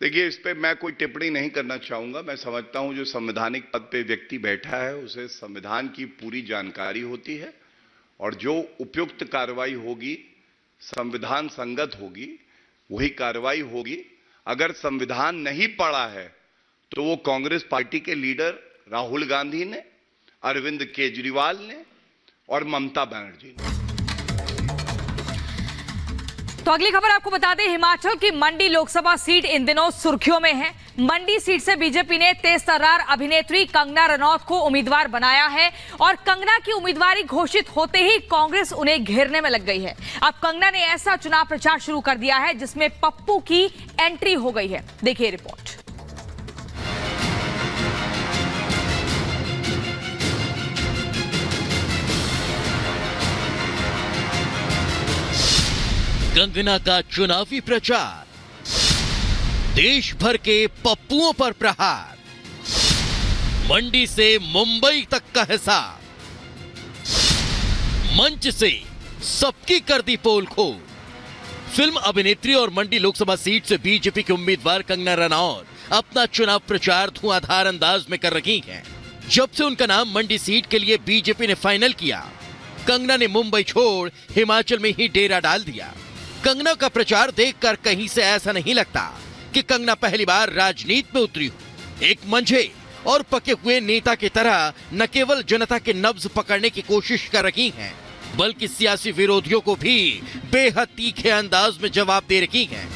देखिए, इस पे मैं कोई टिप्पणी नहीं करना चाहूंगा। मैं समझता हूं जो संवैधानिक पद पे व्यक्ति बैठा है उसे संविधान की पूरी जानकारी होती है और जो उपयुक्त कार्रवाई होगी, संविधान संगत होगी, वही कार्रवाई होगी। अगर संविधान नहीं पढ़ा है तो वो कांग्रेस पार्टी के लीडर राहुल गांधी ने, अरविंद केजरीवाल ने और ममता बनर्जी ने। तो अगली खबर आपको बता दें, हिमाचल की मंडी लोकसभा सीट इन दिनों सुर्खियों में है। मंडी सीट से बीजेपी ने तेज तर्रार अभिनेत्री कंगना रनौत को उम्मीदवार बनाया है और कंगना की उम्मीदवारी घोषित होते ही कांग्रेस उन्हें घेरने में लग गई है। अब कंगना ने ऐसा चुनाव प्रचार शुरू कर दिया है जिसमें पप्पू की एंट्री हो गई है। देखिए रिपोर्ट। कंगना का चुनावी प्रचार, देश भर के पप्पुओं पर प्रहार, मंडी से मुंबई तक का हिसाब, मंच से सबकी कर दी पोल खोल। फिल्म अभिनेत्री और मंडी लोकसभा सीट से बीजेपी की उम्मीदवार कंगना रनौत अपना चुनाव प्रचार धुआंधार अंदाज में कर रही हैं। जब से उनका नाम मंडी सीट के लिए बीजेपी ने फाइनल किया, कंगना ने मुंबई छोड़ हिमाचल में ही डेरा डाल दिया। कंगना का प्रचार देखकर कहीं से ऐसा नहीं लगता कि कंगना पहली बार राजनीति में उतरी हो। एक मंझे और पके हुए नेता की तरह न केवल जनता के नब्ज पकड़ने की कोशिश कर रही हैं, बल्कि सियासी विरोधियों को भी बेहद तीखे अंदाज में जवाब दे रही हैं।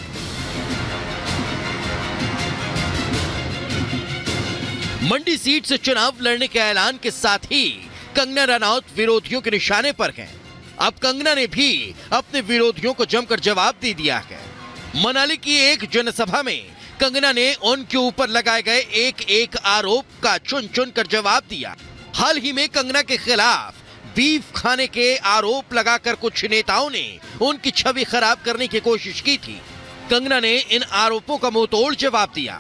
मंडी सीट से चुनाव लड़ने के ऐलान के साथ ही कंगना रनौत विरोधियों के निशाने पर हैं। अब कंगना ने भी अपने विरोधियों को जमकर जवाब दे दिया है। मनाली की एक जनसभा में कंगना ने उनके ऊपर लगाए गए एक एक आरोप का चुन चुन कर जवाब दिया। हाल ही में कंगना के खिलाफ बीफ खाने के आरोप लगाकर कुछ नेताओं ने उनकी छवि खराब करने की कोशिश की थी। कंगना ने इन आरोपों का मुंहतोड़ जवाब दिया।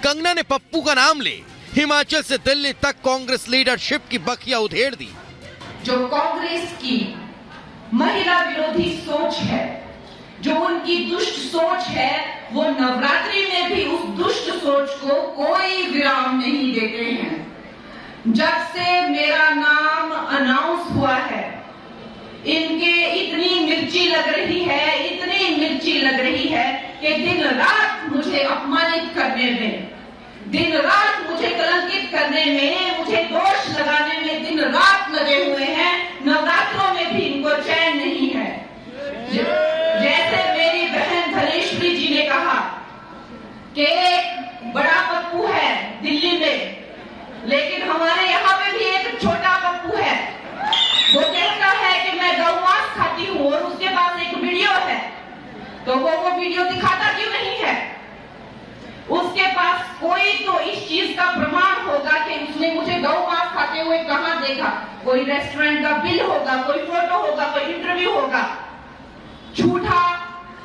कंगना ने पप्पू का नाम ले हिमाचल से दिल्ली तक कांग्रेस लीडरशिप की बखिया उधेड़ दी। जो कांग्रेस की महिला विरोधी सोच है, जो उनकी दुष्ट सोच है, वो नवरात्रि में भी उस दुष्ट सोच को कोई विराम नहीं देते हैं। जब से मेरा नाम अनाउंस हुआ है, इनके इतनी मिर्ची लग रही है, इतनी मिर्ची लग रही है कि दिन रात मुझे अपमानित करने में, दिन रात मुझे कलंकित करने में, मुझे दोष लगाने में दिन रात लगे हुए हैं। नवरात्रों में भी इनको चैन नहीं है। जैसे मेरी बहन धनेश्वरी जी ने कहा कि एक बड़ा पप्पू है दिल्ली में, लेकिन हमारे यहाँ पे भी एक छोटा पप्पू है। वो कहता है कि मैं गौ मांस खाती हूँ और उसके पास एक वीडियो है, तो वो वीडियो दिखाता क्यों नहीं है? उसके पास कोई तो इस चीज का प्रमाण होगा कि उसने मुझे गौ मांस खाते हुए कहां देखा। कोई रेस्टोरेंट का बिल होगा, कोई फोटो होगा, कोई इंटरव्यू होगा। झूठा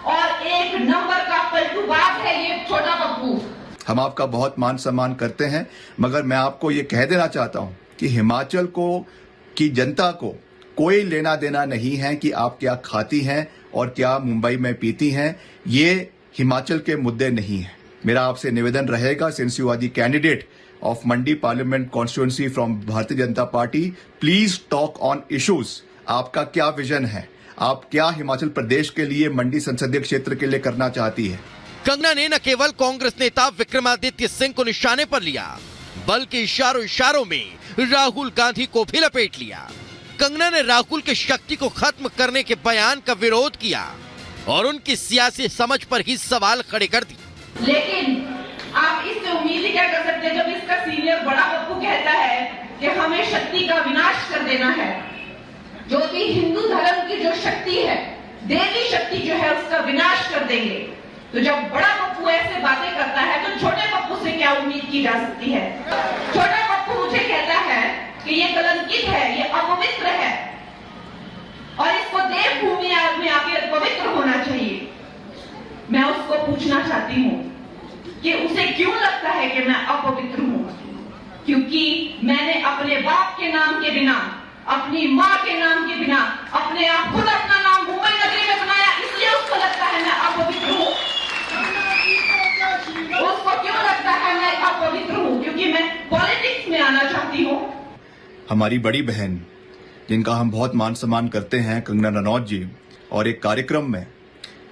और एक नंबर का पलटूबाज है ये छोटा पप्पू। हम आपका बहुत मान सम्मान करते हैं, मगर मैं आपको ये कह देना चाहता हूं कि हिमाचल की जनता को कोई लेना देना नहीं है कि आप क्या खाती हैं और क्या मुंबई में पीती हैं। ये हिमाचल के मुद्दे नहीं है। मेरा आपसे निवेदन रहेगा, since you are the candidate of Mandi parliament constituency from Bharatiya Janata Party, please talk on issues. आपका क्या विजन है? आप क्या हिमाचल प्रदेश के लिए, मंडी संसदीय क्षेत्र के लिए करना चाहती है? कंगना ने न केवल कांग्रेस नेता विक्रमादित्य सिंह को निशाने पर लिया, बल्कि इशारों इशारों में राहुल गांधी को भी लपेट लिया। कंगना ने राहुल की शक्ति को खत्म करने के बयान का विरोध किया और उनकी सियासी समझ पर ही सवाल खड़े कर दिए। लेकिन आप इससे उम्मीद क्या कर सकते हैं जब इसका सीनियर बड़ा पप्पू कहता है कि हमें शक्ति का विनाश कर देना है, जो कि हिंदू धर्म की जो शक्ति है, देवी शक्ति जो है, उसका विनाश कर देंगे। तो जब बड़ा पप्पू ऐसे बातें करता है तो छोटे पप्पू से क्या उम्मीद की जा सकती है? छोटा पप्पू मुझे कहता है कि ये कलंकित है, ये अपवित्र है और इसको देवभूमि में आके पवित्र होना चाहिए। मैं उसको पूछना चाहती हूँ कि उसे क्यों लगता है कि मैं अपवित्र हूँ? क्योंकि मैंने अपने बाप के नाम के बिना, अपनी माँ के नाम के बिना, अपने आप खुद अपना नाम मुंबई नगरी में बनाया, इसलिए उसको लगता है मैं अपवित्र हूँ। मैं पॉलिटिक्स में आना चाहती हूँ। हमारी बड़ी बहन जिनका हम बहुत मान सम्मान करते हैं, कंगना रनौत जी, और एक कार्यक्रम में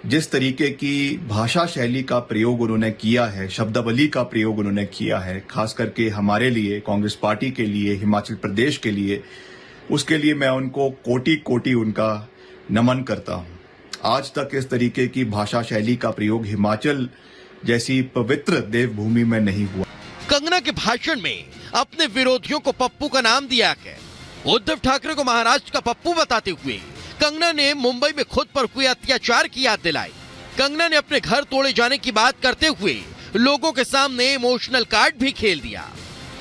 जिस तरीके की भाषा शैली का प्रयोग उन्होंने किया है, शब्दावली का प्रयोग उन्होंने किया है, खास करके हमारे लिए, कांग्रेस पार्टी के लिए, हिमाचल प्रदेश के लिए, उसके लिए मैं उनको कोटि कोटि उनका नमन करता हूं। आज तक इस तरीके की भाषा शैली का प्रयोग हिमाचल जैसी पवित्र देवभूमि में नहीं हुआ। कंगना के भाषण में अपने विरोधियों को पप्पू का नाम दिया है। उद्धव ठाकरे को महाराष्ट्र का पप्पू बताते हुए कंगना ने मुंबई में खुद पर हुए अत्याचार की याद दिलाई। कंगना ने अपने घर तोड़े जाने की बात करते हुए लोगों के सामने इमोशनल कार्ड भी खेल दिया।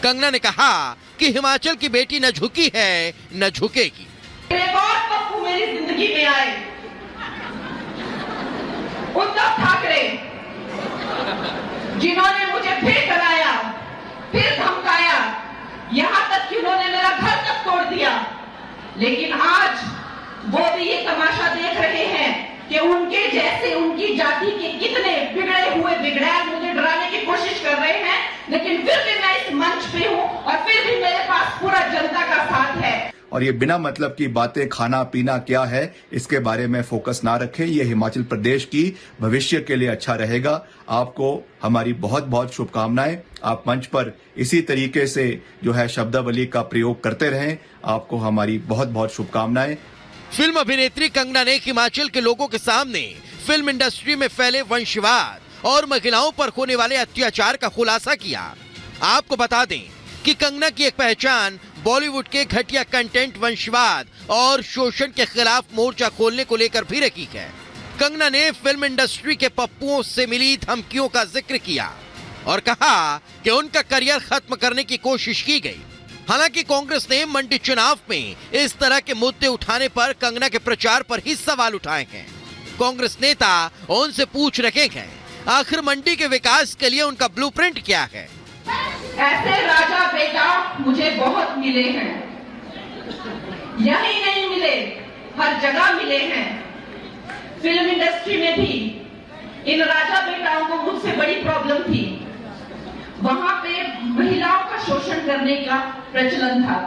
कंगना ने कहा कि हिमाचल की बेटी न झुकी है न झुकेगी। एक और पप्पू मेरी जिंदगी में आए, उद्धव ठाकरे, जिन्होंने मुझे फिर डराया, फिर धमकाया, यहां तक कि उन्होंने मेरा घर तक तोड़ दिया। लेकिन आज वो भी ये तमाशा देख रहे हैं कि उनके जैसे उनकी जाति के कितने बिगड़े हुए बिगड़ैल मुझे डराने की कोशिश कर रहे हैं, लेकिन फिर भी मैं इस मंच पे हूं और फिर भी मेरे पास पूरा जनता का साथ है। और ये बिना मतलब की बातें, खाना पीना क्या है, इसके बारे में फोकस ना रखें। ये हिमाचल प्रदेश की भविष्य के लिए अच्छा रहेगा। आपको हमारी बहुत बहुत शुभकामनाएं। आप मंच पर इसी तरीके से जो है शब्दावली का प्रयोग करते रहें। आपको हमारी बहुत बहुत शुभकामनाएं। फिल्म अभिनेत्री कंगना ने हिमाचल के लोगों के सामने फिल्म इंडस्ट्री में फैले वंशवाद और महिलाओं पर होने वाले अत्याचार का खुलासा किया। आपको बता दें कि कंगना की एक पहचान बॉलीवुड के घटिया कंटेंट, वंशवाद और शोषण के खिलाफ मोर्चा खोलने को लेकर भी रखी है। कंगना ने फिल्म इंडस्ट्री के पप्पुओं से मिली धमकियों का जिक्र किया और कहा कि उनका करियर खत्म करने की कोशिश की गई। हालांकि कांग्रेस ने मंडी चुनाव में इस तरह के मुद्दे उठाने पर कंगना के प्रचार पर ही सवाल उठाए हैं। कांग्रेस नेता उनसे पूछ रहे हैं आखिर मंडी के विकास के लिए उनका ब्लूप्रिंट क्या है। ऐसे राजा बेटा मुझे बहुत मिले हैं, यही नहीं मिले, हर जगह मिले हैं। फिल्म इंडस्ट्री में भी इन राजा बेटाओं को मुझसे बड़ी प्रॉब्लम थी। वहां पे महिलाओं का शोषण करने का प्रचलन था,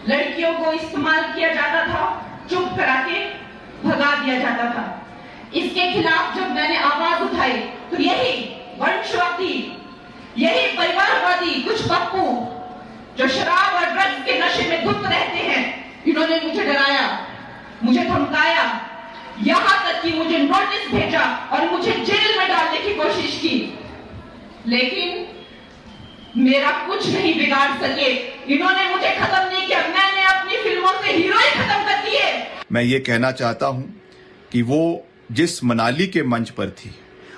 लड़कियों को इस्तेमाल किया जाता था, चुप करा के भगा दिया जाता था। इसके खिलाफ जब मैंने आवाज उठाई तो यही वंशवादी, यही परिवारवादी कुछ पप्पू जो शराब और ड्रग्स के नशे में धुत रहते हैं, इन्होंने मुझे डराया, मुझे धमकाया, यहां तक कि मुझे नोटिस भेजा और मुझे जेल में डालने की कोशिश की। लेकिन मेरा कुछ नहीं बिगाड़ सके। इन्होंने मुझे खत्म नहीं किया, मैंने अपनी फिल्मों से हीरो ही खत्म कर दिए। मैं ये कहना चाहता हूं कि वो जिस मनाली के मंच पर थी,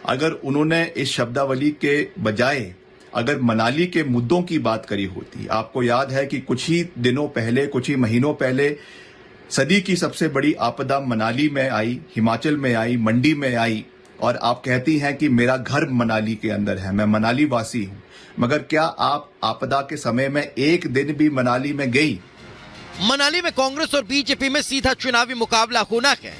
अगर उन्होंने इस शब्दावली के बजाय अगर मनाली के मुद्दों की बात करी होती, आपको याद है कि कुछ ही दिनों पहले, कुछ ही महीनों पहले सदी की सबसे बड़ी आपदा मनाली में आई, हिमाचल में आई, मंडी में आई, और आप कहती हैं कि मेरा घर मनाली के अंदर है, मैं मनाली वासी हूं। मगर क्या आप आपदा के समय में एक दिन भी मनाली में गई? मनाली में कांग्रेस और बीजेपी में सीधा चुनावी मुकाबला होना है।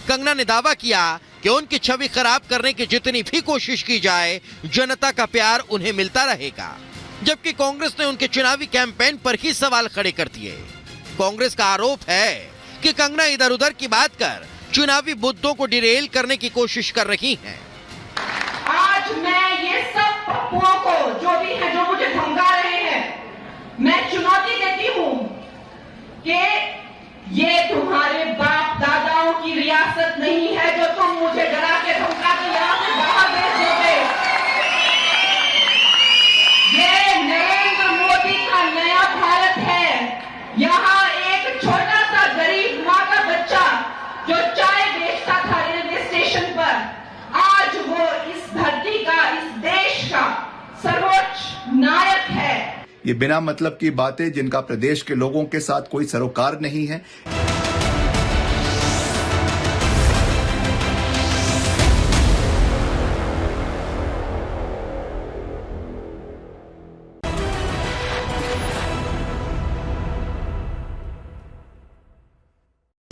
कंगना ने दावा किया कि उनकी छवि खराब करने की जितनी भी कोशिश की जाए, जनता का प्यार उन्हें मिलता रहेगा। जबकि कांग्रेस ने उनके चुनावी कैंपेन पर ही सवाल खड़े कर दिए। कांग्रेस का आरोप है कि कंगना इधर उधर की बात कर चुनावी मुद्दों को डिरेल करने की कोशिश कर रही हैं। आज मैं ये सब पप्पुओं को जो भी है, जो मुझे धमका रहे हैं, मैं चुनौती देती हूं कि ये तुम्हारे बाप दादाओं की रियासत नहीं है जो तुम मुझे डरा के धमका के यहां से बाहर भेज दोगे। ये नरेंद्र मोदी का नया भारत है। यहाँ एक छोटा सा गरीब माँ का बच्चा जो चाय बेचता था रेलवे स्टेशन पर, आज वो इस धरती का, इस देश का सर्वोच्च नायक है। ये बिना मतलब की बातें जिनका प्रदेश के लोगों के साथ कोई सरोकार नहीं है।